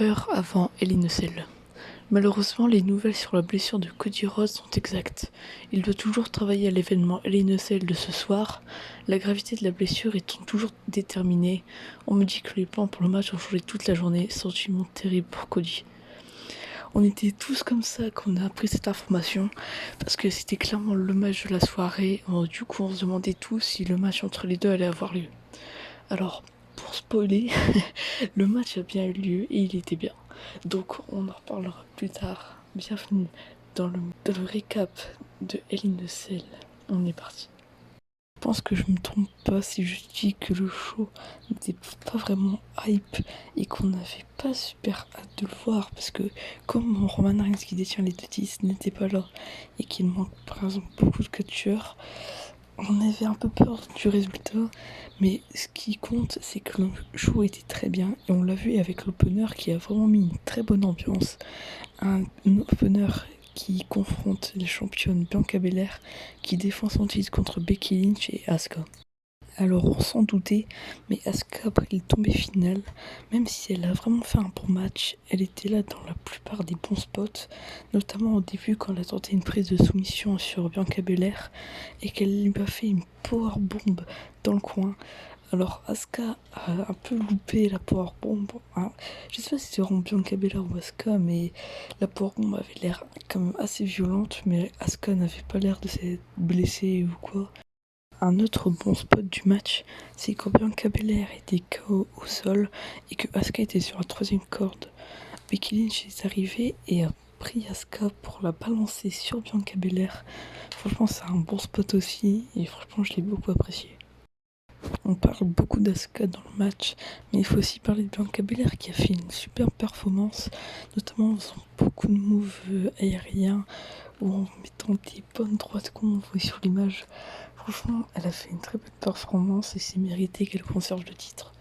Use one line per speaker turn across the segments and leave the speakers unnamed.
heures avant Hell in a Cell. Malheureusement, les nouvelles sur la blessure de Cody Rhodes sont exactes. Il doit toujours travailler à l'événement Hell in a Cell de ce soir. La gravité de la blessure étant toujours déterminée, on me dit que les plans pour le match ont changé toute la journée. Sentiment terrible pour Cody. On était tous comme ça quand on a appris cette information, parce que c'était clairement le match de la soirée. Du coup, on se demandait tous si le match entre les deux allait avoir lieu. Alors, pour spoiler, le match a bien eu lieu et il était bien. Donc on en reparlera plus tard. Bienvenue dans le récap de Hell in a Cell. On est parti. Je pense que je me trompe pas si je dis que le show n'était pas vraiment hype et qu'on n'avait pas super hâte de le voir, parce que comme Roman Reigns qui détient les deux titres n'était pas là et qu'il manque par exemple beaucoup de catcheurs, on avait un peu peur du résultat, mais ce qui compte, c'est que le show était très bien, et on l'a vu avec l'opener qui a vraiment mis une très bonne ambiance. Un opener qui confronte les championnes Bianca Belair, qui défend son titre contre Becky Lynch et Asuka. Alors on s'en doutait, mais Asuka après le tombé final, même si elle a vraiment fait un bon match, elle était là dans la plupart des bons spots, notamment au début quand elle a tenté une prise de soumission sur Bianca Belair et qu'elle lui a fait une powerbomb dans le coin. Alors Asuka a un peu loupé la powerbomb, hein. Je sais pas si c'est vraiment Bianca Belair ou Asuka, mais la powerbomb avait l'air quand même assez violente, mais Asuka n'avait pas l'air de s'être blessée ou quoi. Un autre bon spot du match, c'est quand Bianca Belair était KO au sol et que Asuka était sur la troisième corde. Becky Lynch est arrivée et a pris Asuka pour la balancer sur Bianca Belair. Franchement, c'est un bon spot aussi et franchement, je l'ai beaucoup apprécié. On parle beaucoup d'Asuka dans le match, mais il faut aussi parler de Bianca Belair qui a fait une super performance, notamment en faisant beaucoup de moves aériens ou en mettant des bonnes droites comme on voit sur l'image. Franchement, elle a fait une très bonne performance et c'est mérité qu'elle conserve le titre.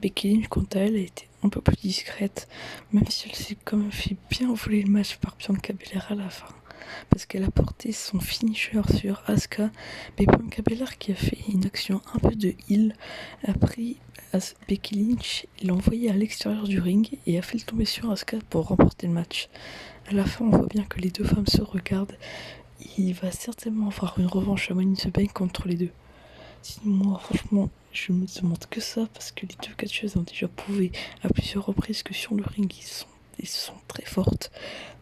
Becky Lynch, quant à elle, a été un peu plus discrète, même si elle s'est quand même fait bien voler le match par Bianca Belair à la fin, parce qu'elle a porté son finisher sur Asuka, mais Bianca Belair qui a fait une action un peu de heal, a pris Becky Lynch, l'a envoyée à l'extérieur du ring et a fait le tomber sur Asuka pour remporter le match. À la fin, on voit bien que les deux femmes se regardent. Il va certainement avoir une revanche à Money in the Bank contre les deux. Sinon, moi, franchement, je me demande que ça, parce que les deux catcheuses ont déjà prouvé à plusieurs reprises que sur le ring, ils sont très fortes.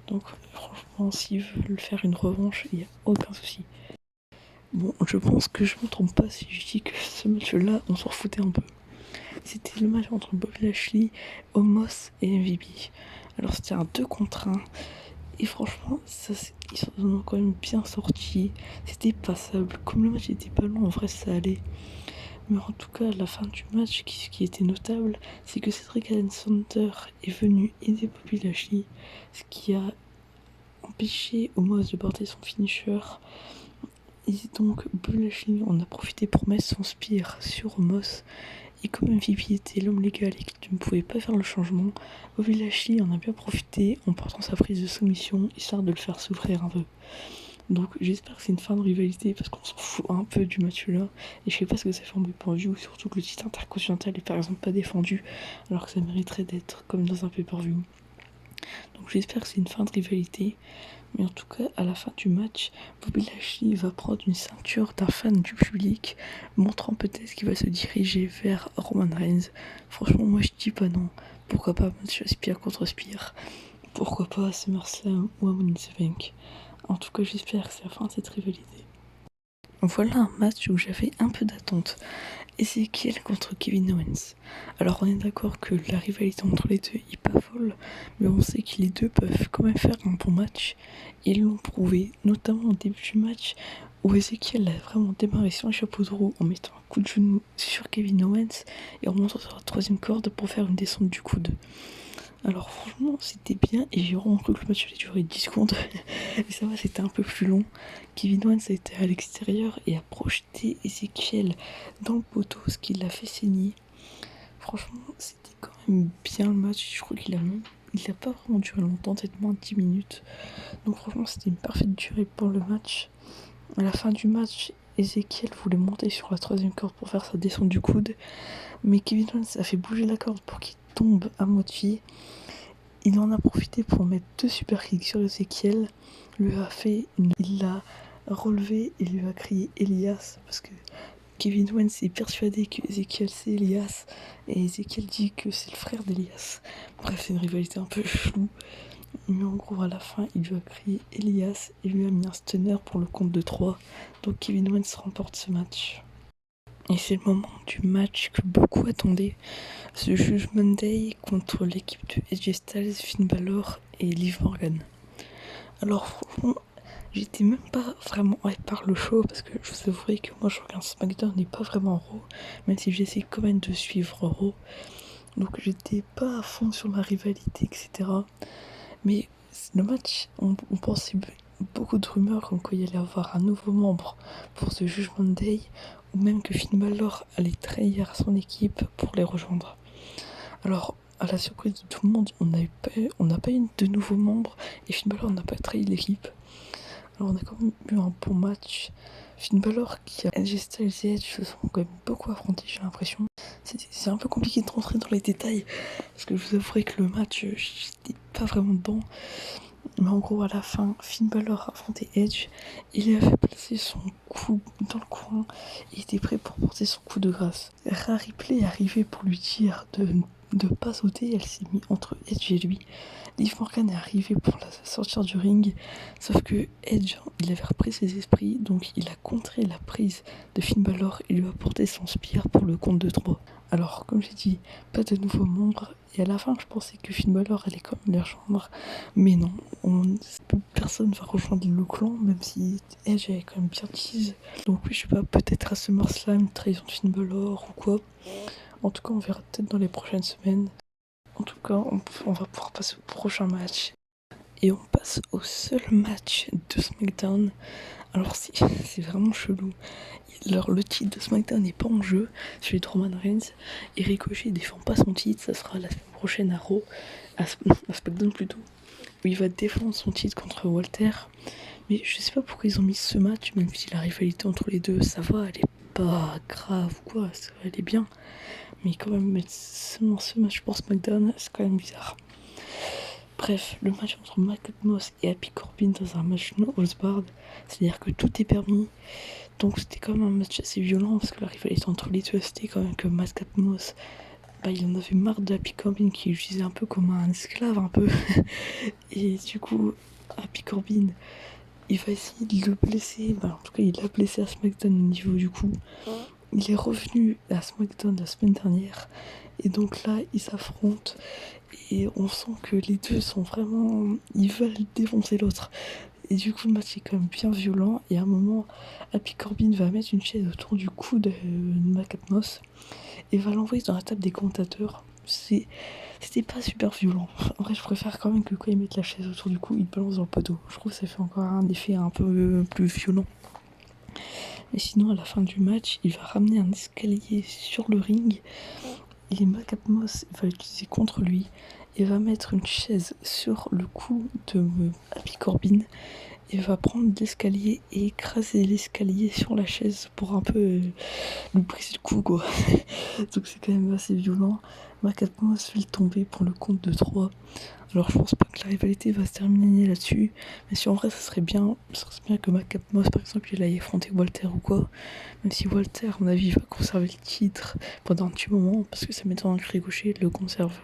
Donc, franchement, s'ils veulent faire une revanche, il n'y a aucun souci. Bon, je pense que je me trompe pas si je dis que ce match-là, on s'en foutait un peu. C'était le match entre Bobby Lashley, Omos et MVP. Alors, c'était un 2 contre 1. Et franchement, ils s'en ont quand même bien sortis. C'était passable. Comme le match était pas long, en vrai, ça allait. Mais en tout cas, à la fin du match, ce qui était notable, c'est que Cedric Alexander est venu aider Bobby Lashley, ce qui a empêché Omos de porter son finisher. Et donc, Bobby Lashley en a profité pour mettre son spear sur Omos. Et comme MVP était l'homme légal et qu'il ne pouvait pas faire le changement, Bobby Lashley en a bien profité en portant sa prise de soumission, histoire de le faire souffrir un peu. Donc j'espère que c'est une fin de rivalité, parce qu'on s'en fout un peu du match-là. Et je sais pas ce que ça fait en pay-per-view, surtout que le titre intercontinental est par exemple pas défendu, alors que ça mériterait d'être comme dans un pay-per-view. Donc j'espère que c'est une fin de rivalité. Mais en tout cas, à la fin du match, Bobby Lashley va prendre une ceinture d'un fan du public, montrant peut-être qu'il va se diriger vers Roman Reigns. Franchement, moi je dis pas non. Pourquoi pas Match Spear contre Spear? Pourquoi pas SummerSlam ou Money in the Bank? En tout cas, j'espère que c'est la fin de cette rivalité. Voilà un match où j'avais un peu d'attente. Ezekiel contre Kevin Owens. Alors on est d'accord que la rivalité entre les deux est pas folle, mais on sait que les deux peuvent quand même faire un bon match. Ils l'ont prouvé, notamment au début du match, où Ezekiel a vraiment démarré sur un chapeau de roue en mettant un coup de genou sur Kevin Owens et en montant sur la troisième corde pour faire une descente du coude. Alors franchement c'était bien et j'ai vraiment cru que le match allait durer 10 secondes. Mais ça va, c'était un peu plus long. Kevin Owens a été à l'extérieur et a projeté Ezekiel dans le poteau, ce qui l'a fait saigner. Franchement c'était quand même bien le match. Je crois qu'il a pas vraiment duré longtemps, peut-être moins de 10 minutes. Donc franchement c'était une parfaite durée pour le match. À la fin du match, Ezekiel voulait monter sur la troisième corde pour faire sa descente du coude, mais Kevin Owens a fait bouger la corde pour qu'il tombe à moitié. Il en a profité pour mettre 2 super kicks sur Ezekiel, il l'a relevé et lui a crié Elias parce que Kevin Owens est persuadé que Ezekiel c'est Elias et Ezekiel dit que c'est le frère d'Elias. Bref, c'est une rivalité un peu floue. Mais en gros, à la fin, il lui a crié Elias et lui a mis un stunner pour le compte de 3. Donc Kevin Owens remporte ce match. Et c'est le moment du match que beaucoup attendaient. Ce Judgment Day contre l'équipe de AJ Styles, Finn Balor et Liv Morgan. Alors franchement, j'étais même pas vraiment hype par le show parce que je vous avouerai que moi je regarde SmackDown et pas vraiment Raw, même si j'essaie quand même de suivre Raw. Donc j'étais pas à fond sur la rivalité, etc. Mais le match, on pensait beaucoup de rumeurs comme qu'il y allait avoir un nouveau membre pour ce Judgment Day, ou même que Finn Balor allait trahir son équipe pour les rejoindre. Alors, à la surprise de tout le monde, on n'a pas eu de nouveaux membres et Finn Balor n'a pas trahi l'équipe. Alors on a quand même eu un bon match. Finn Balor qui a AJ Styles et Edge se sont quand même beaucoup affrontés, j'ai l'impression. C'est un peu compliqué de rentrer dans les détails parce que je vous avouerai que le match, j'étais pas vraiment dedans. Mais en gros, à la fin, Finn Balor a affronté Edge. Il lui avait placé son coup dans le coin et était prêt pour porter son coup de grâce. Rhea Ripley est arrivée pour lui dire de pas sauter. Elle s'est mise entre Edge et lui. Liv Morgan est arrivé pour la sortir du ring, sauf que Edge, il avait repris ses esprits, donc il a contré la prise de Finn Balor et lui a porté son spear pour le compte de 3. Alors, comme j'ai dit, pas de nouveaux membres, et à la fin, je pensais que Finn Balor allait quand même les rejoindre, mais non, personne va rejoindre le clan, même si Edge avait quand même bien tease. Donc oui, je sais pas, peut-être à SummerSlam, trahison de Finn Balor ou quoi. En tout cas, on verra peut-être dans les prochaines semaines. En tout cas, on va pouvoir passer au prochain match. Et on passe au seul match de SmackDown. Alors c'est vraiment chelou. Alors, le titre de SmackDown n'est pas en jeu, celui de Roman Reigns. Et Ricochet défend pas son titre, ça sera la semaine prochaine à Raw, à SmackDown plutôt, où il va défendre son titre contre Walter. Mais je sais pas pourquoi ils ont mis ce match, même si la rivalité entre les deux, ça va, elle est pas grave ou quoi, elle est bien. Mais quand même, mettre seulement ce match pour SmackDown, c'est quand même bizarre. Bref, le match entre Matt Moss et Happy Corbin dans un match no holds barred, c'est-à-dire que tout est permis. Donc c'était quand même un match assez violent parce que la rivalité entre les deux, c'était quand même que Matt Moss, il en avait marre de Happy Corbin qui l'utilisait un peu comme un esclave un peu. Et du coup, Happy Corbin, il va essayer de le blesser. En tout cas, il l'a blessé à SmackDown au niveau du coup. Il est revenu à SmackDown la semaine dernière. Et donc là, ils s'affrontent. Et on sent que les deux sont vraiment... Ils veulent défoncer l'autre. Et du coup, le match est quand même bien violent. Et à un moment, Happy Corbin va mettre une chaise autour du cou de Matt Moss et va l'envoyer dans la table des commentateurs. C'était pas super violent. En vrai, je préfère quand même que quand ils mettent la chaise autour du cou, ils balancent dans le poteau. Je trouve que ça fait encore un effet un peu plus violent. Mais sinon, à la fin du match, il va ramener un escalier sur le ring et Matt Moss va l'utiliser contre lui et va mettre une chaise sur le cou de Happy Corbin et va prendre l'escalier et écraser l'escalier sur la chaise pour un peu lui briser le cou, quoi. Donc c'est quand même assez violent. Matt Moss fait le tomber pour le compte de 3. Alors je pense pas que la rivalité va se terminer là-dessus, mais si en vrai ça serait bien que Matt Moss par exemple il aille affronter Walter ou quoi, même si Walter à mon avis va conserver le titre pendant un petit moment, parce que ça m'étonne que Ricochet le conserve.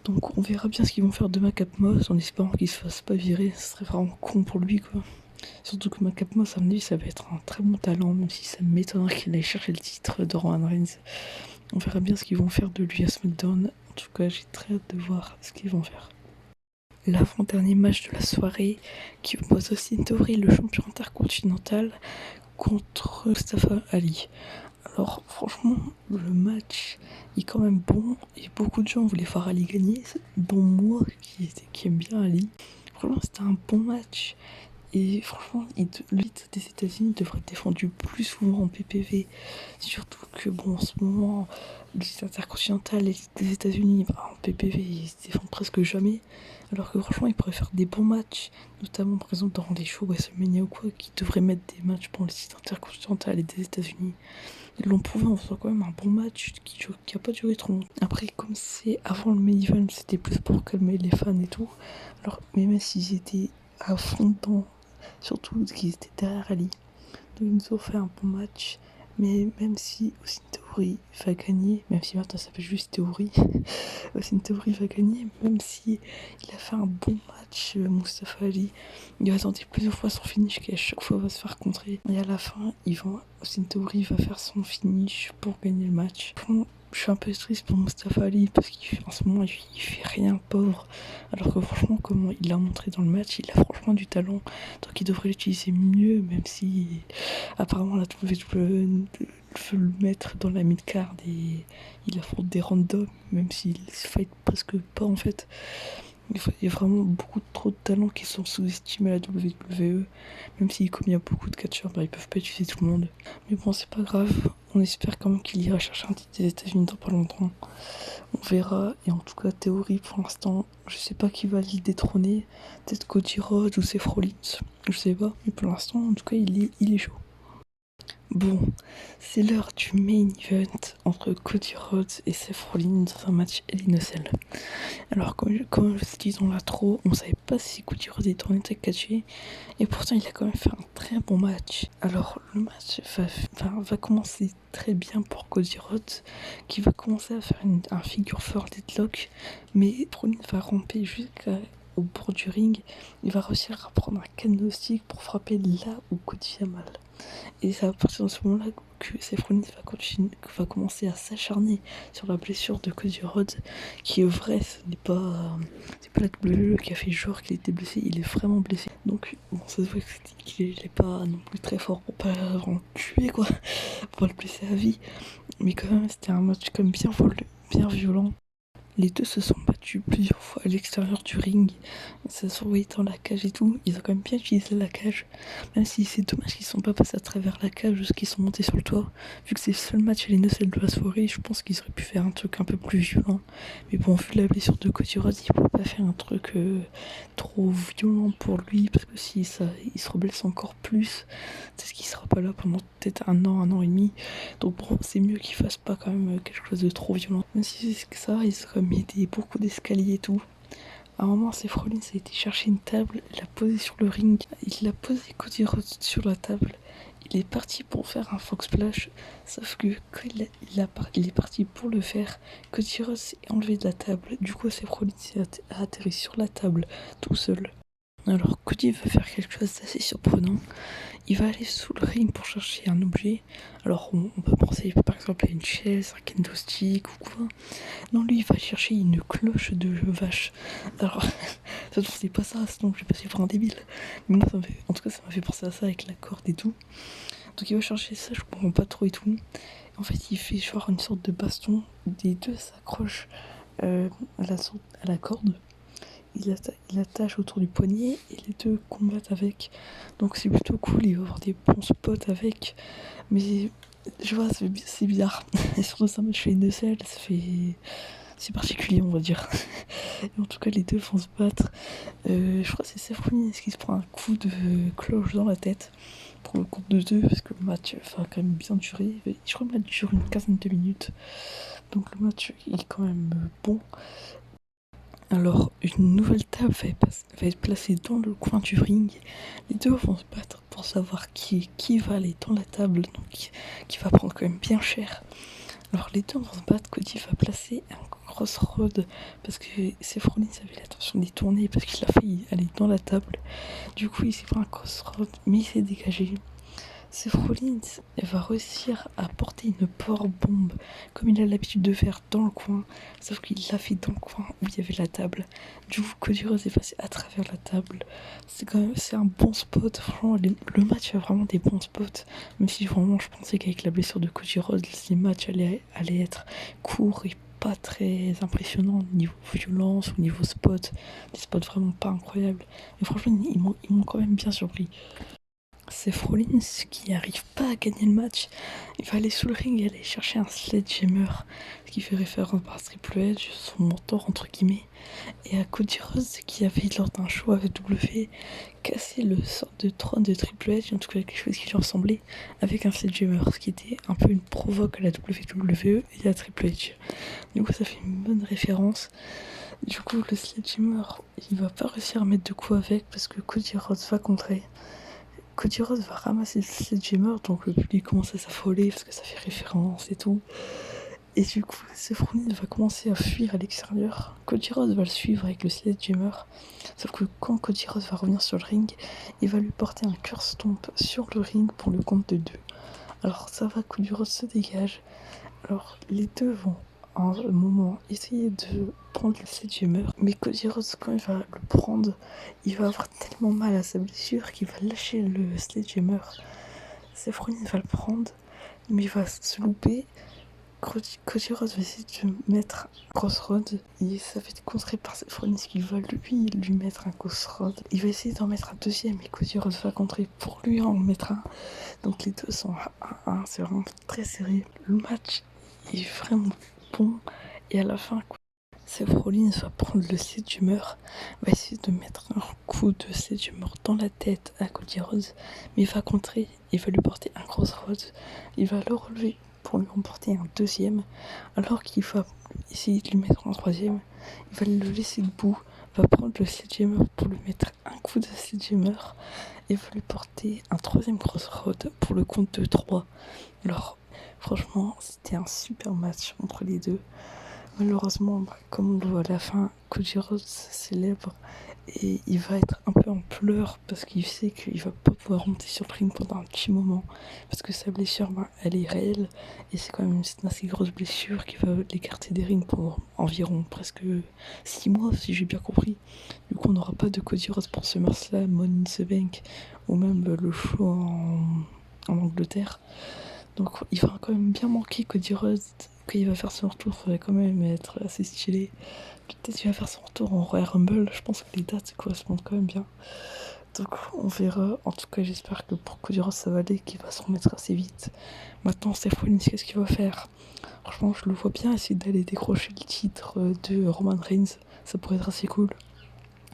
Donc on verra bien ce qu'ils vont faire de Matt Moss en espérant qu'il se fasse pas virer, ce serait vraiment con pour lui quoi. Surtout que Matt Moss à mon avis ça va être un très bon talent, même si ça m'étonnerait qu'il aille chercher le titre de Roman Reigns. On verra bien ce qu'ils vont faire de lui à SmackDown. En tout cas, j'ai très hâte de voir ce qu'ils vont faire. L'avant-dernier match de la soirée qui oppose Austin Theory, le champion intercontinental, contre Mustafa Ali. Alors franchement, le match est quand même bon et beaucoup de gens voulaient voir Ali gagner, dont moi qui aime bien Ali. Franchement, c'était un bon match. Et franchement, le titre des États-Unis devrait être défendu plus souvent en PPV. Surtout que, bon, en ce moment, le titre intercontinental des États-Unis, en PPV, ils se défendent presque jamais. Alors que franchement, ils pourraient faire des bons matchs, notamment par exemple dans des shows WrestleMania ou quoi, qui devraient mettre des matchs pour le titre intercontinental et des États-Unis. Ils l'ont prouvé en faisant quand même un bon match qui a pas duré trop longtemps. Après, comme c'est avant le main event, c'était plus pour calmer les fans et tout. Alors, mais même s'ils étaient à fond dedans, surtout qu'ils étaient derrière Ali, donc ils nous ont fait un bon match. Mais même si Austin Theory va gagner, même si maintenant ça s'appelle juste Theory, Austin Theory va gagner, même si il a fait un bon match, Mustafa Ali, il va tenter plusieurs fois son finish qui à chaque fois va se faire contrer. Et à la fin, Austin Theory va faire son finish pour gagner le match. Bon, je suis un peu triste pour Mustafa Ali parce qu'en ce moment il fait rien pauvre. Alors que franchement, comme il l'a montré dans le match, il a franchement du talent. Donc il devrait l'utiliser mieux, même si apparemment la WWE veut le mettre dans la mid-card et il affronte des randoms, même s'il se fight presque pas en fait. Il y a vraiment beaucoup trop de talents qui sont sous-estimés à la WWE. Même si comme il y a beaucoup de catcheurs, ils peuvent pas utiliser tout le monde. Mais bon, c'est pas grave. On espère quand même qu'il ira chercher un titre des États-Unis dans pas longtemps. On verra. Et en tout cas, théorie pour l'instant, je sais pas qui va le détrôner. Peut-être Cody Rhodes ou Seth Rollins. Je sais pas. Mais pour l'instant, en tout cas, il est chaud. Bon, c'est l'heure du main event entre Cody Rhodes et Seth Rollins dans un match Hell in a Cell. Alors, comme je vous ai dit dans l'intro, on savait pas si Cody Rhodes était en état catché, et pourtant il a quand même fait un très bon match. Alors, le match va commencer très bien pour Cody Rhodes, qui va commencer à faire un figure four deadlock, mais Rollins va ramper jusqu'au bord du ring. Il va réussir à prendre un candlestick pour frapper là où Cody a mal. Et c'est à partir de ce moment-là que Seth Rollins va commencer à s'acharner sur la blessure de Cody Rhodes, qui est vraie, c'est pas la WWE qui a fait genre qu'il était blessé, il est vraiment blessé. Donc bon, ça se voit qu'il est pas non plus très fort pour pas vraiment le tuer quoi, pour pas le blesser à vie. Mais quand même c'était un match comme bien violent. Les deux se sont battus plusieurs fois à l'extérieur du ring. Ils se sont envoyés dans la cage et tout. Ils ont quand même bien utilisé la cage. Même si c'est dommage qu'ils sont pas passés à travers la cage ou qu'ils sont montés sur le toit. Vu que c'est le seul match à l'innocent de la soirée, je pense qu'ils auraient pu faire un truc un peu plus violent. Mais bon, vu la blessure de Cody Rhodes, il peut pas faire un truc trop violent pour lui. Parce que si ça, il se reblesse encore plus, c'est ce qu'il sera pas là pendant peut-être un an et demi. Donc bon, c'est mieux qu'il fasse pas quand même quelque chose de trop violent. Même si c'est que ça, il serait mis beaucoup d'escaliers et tout. À un moment, Seth Rollins a été chercher une table, il l'a posée sur le ring, il a posé Cody Rhodes sur la table. Il est parti pour faire un Fox Splash, sauf que quand il est parti pour le faire, Cody Rhodes s'est enlevé de la table. Du coup, Seth Rollins a atterri sur la table tout seul. Alors Cody veut faire quelque chose d'assez surprenant. Il va aller sous le ring pour chercher un objet. Alors on peut penser par exemple à une chaise, un kendo stick ou quoi. Non, lui il va chercher une cloche de vache. Alors, ça c'est pas ça, sinon je vais passer pour un débile. Mais moi, en tout cas, ça m'a fait penser à ça avec la corde et tout. Donc il va chercher ça, je comprends pas trop et tout. En fait, il fait genre une sorte de baston. Les deux s'accrochent à la corde. Il attache autour du poignet et les deux combattent avec. Donc c'est plutôt cool, il va avoir des bons spots avec. Mais je vois, c'est bizarre. Et surtout ça match fait une selle, c'est particulier on va dire. Et en tout cas les deux vont se battre. Je crois que c'est Seth Rollins qui se prend un coup de cloche dans la tête pour le compte de 2 parce que le match va quand même bien durer. Je crois que le match dure une quinzaine de minutes. Donc le match est quand même bon. Alors, une nouvelle table va être placée dans le coin du ring. Les deux vont se battre pour savoir qui va aller dans la table, donc qui va prendre quand même bien cher. Alors, les deux vont se battre. Cody va placer un crossroad parce que Seth Rollins avait l'intention d'y tourner parce qu'il a failli aller dans la table. Du coup, il s'est pris un crossroad, mais il s'est dégagé. Seth Rollins va réussir à porter une power bombe comme il a l'habitude de faire dans le coin, sauf qu'il l'a fait dans le coin où il y avait la table. Du coup, Cody Rhodes est passé à travers la table. C'est un bon spot. Franchement, le match a vraiment des bons spots. Même si vraiment je pensais qu'avec la blessure de Cody Rhodes, les matchs allaient être courts et pas très impressionnants niveau violence ou niveau spot. Des spots vraiment pas incroyables. Mais franchement, ils m'ont quand même bien surpris. C'est Rollins qui n'arrive pas à gagner le match. Il va aller sous le ring et aller chercher un sledgehammer, ce qui fait référence à Triple H, son mentor entre guillemets, et à Cody Rhodes qui avait lors d'un show avec W cassé le sort de trône de Triple H, en tout cas quelque chose qui lui ressemblait, avec un sledgehammer, ce qui était un peu une provoque à la WWE et à Triple H. Du coup ça fait une bonne référence. Du coup le sledgehammer, il va pas réussir à mettre de coup avec parce que Cody Rhodes va contrer. Cody Rhodes va ramasser le sledgehammer, donc le public commence à s'affoler parce que ça fait référence et tout. Et du coup, Seth Rollins va commencer à fuir à l'extérieur. Cody Rhodes va le suivre avec le sledgehammer. Sauf que quand Cody Rhodes va revenir sur le ring, il va lui porter un curse stomp sur le ring pour le compte de 2. Alors ça va, Cody Rhodes se dégage. Alors les deux vont à un moment essayer de prendre le sledgehammer, mais Cody Rhodes, quand il va le prendre, il va avoir tellement mal à sa blessure qu'il va lâcher le sledgehammer. Seth Rollins va le prendre, mais il va se louper. Cody Rhodes va essayer de mettre un crossroad et ça va être contré par Seth Rollins qui va lui mettre un crossroad. Il va essayer d'en mettre un deuxième et Cody Rhodes va contrer pour lui en mettre un. Donc les deux sont à 1, c'est vraiment très serré. Le match est vraiment bon et à la fin, Seth Rollins va prendre le sledgehammer, va essayer de mettre un coup de sledgehammer dans la tête à Cody Rhodes, mais il va contrer, il va lui porter un crossroad, il va le relever pour lui remporter un deuxième, alors qu'il va essayer de lui mettre un troisième, il va le laisser debout, va prendre le sledgehammer pour lui mettre un coup de sledgehammer, et va lui porter un troisième crossroad pour le compte de 3. Alors, franchement, c'était un super match entre les deux. Malheureusement, comme on le voit à la fin, Cody Rhodes célèbre et il va être un peu en pleurs parce qu'il sait qu'il va pas pouvoir monter sur le ring pendant un petit moment parce que sa blessure, elle est réelle et c'est quand même une assez grosse blessure qui va l'écarter des rings pendant environ presque 6 mois si j'ai bien compris. Du coup, on n'aura pas de Cody Rhodes pour SummerSlam, Money in the Bank ou même le show en Angleterre. Donc il va quand même bien manquer Cody Rhodes. Quand il va faire son retour, ça va quand même être assez stylé. Peut-être qu'il va faire son retour en Royal Rumble. Je pense que les dates correspondent quand même bien. Donc on verra. En tout cas, j'espère que pour Cody Rhodes, ça va aller, qu'il va se remettre assez vite. Maintenant, Seth Rollins, qu'est-ce qu'il va faire? Franchement, je le vois bien essayer d'aller décrocher le titre de Roman Reigns. Ça pourrait être assez cool.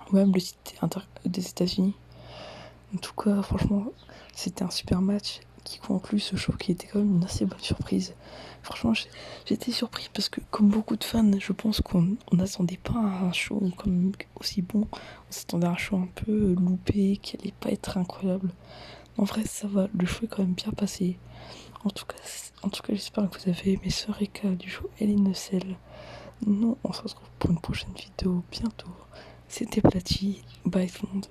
Ou même le titre des États-Unis. En tout cas, franchement, c'était un super match qui conclut ce show qui était quand même une assez bonne surprise. Franchement, j'étais surpris parce que, comme beaucoup de fans, je pense qu'on n'attendait pas à un show comme aussi bon. On s'attendait à un show un peu loupé, qui allait pas être incroyable. En vrai, ça va, le show est quand même bien passé. En tout cas, j'espère que vous avez aimé ce récap du show Hell in a Cell. Nous, on se retrouve pour une prochaine vidéo bientôt. C'était Platy, bye tout le monde.